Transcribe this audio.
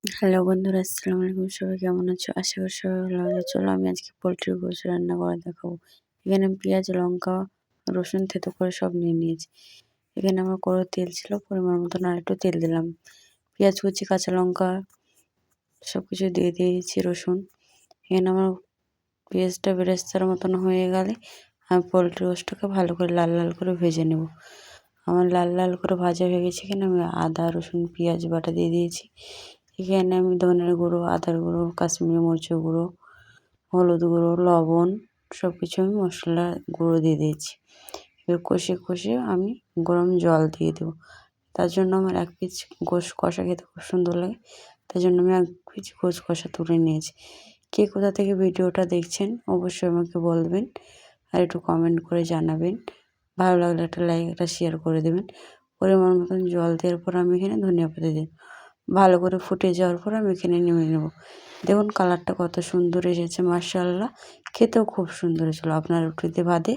Hello বন্ধুরা, আসসালামু আলাইকুম। সবাই কেমন আছো? আশা করি সবাই ভালো আছো। চলো আমি আজকে পোলট্রির গোশত রান্না করে দেখাবো। এখানে আমি পেঁয়াজ, লঙ্কা, রসুন থেতো করে সব নিয়ে নিয়েছি। এখানে আমার কড়াই তেল ছিল, পরিমাণ মতন আর একটু তেল দিলাম। পেঁয়াজ কুচি, কাঁচা লঙ্কা সব কিছু দিয়ে দিয়েছি, রসুন। এখানে আমার পেঁয়াজটা বেরেস্তার মতন হয়ে গেলে আমি পোলট্রি গোশতটাকে ভালো করে লাল লাল করে ভেজে নেব। আমার লাল লাল করে ভাজা হয়ে গেছে। এখানে আমি আদা, রসুন, পেঁয়াজ বাটা দিয়ে দিয়েছি। এখানে আমি ধনের গুঁড়ো, আদার গুঁড়ো, কাশ্মীরি মরিচের গুঁড়ো, হলুদ গুঁড়ো, লবণ সব কিছু আমি মশলা গুঁড়ো দিয়ে দিয়েছি। এবার কষে কষে আমি গরম জল দিয়ে দেবো। তার জন্য আমার এক পিস গোশ কষা খেতে খুব সুন্দর লাগে, তার জন্য আমি এক পিস গোশ কষা তুলে নিয়েছি। কে কোথা থেকে ভিডিওটা দেখছেন অবশ্যই আমাকে বলবেন, আর একটু কমেন্ট করে জানাবেন। ভালো লাগলে একটা লাইক, একটা শেয়ার করে দেবেন। পরিমাণ মতন জল দেওয়ার পর আমি এখানে ধনিয়া পাতা দিই। ভালো করে ফুটে যাওয়ার পর আমি এখানে নেমে নেব। দেখুন কালারটা কত সুন্দর এসেছে, মাশাআল্লাহ। খেতেও খুব সুন্দর হয়েছিল। আপনার রুটিতে ভাতে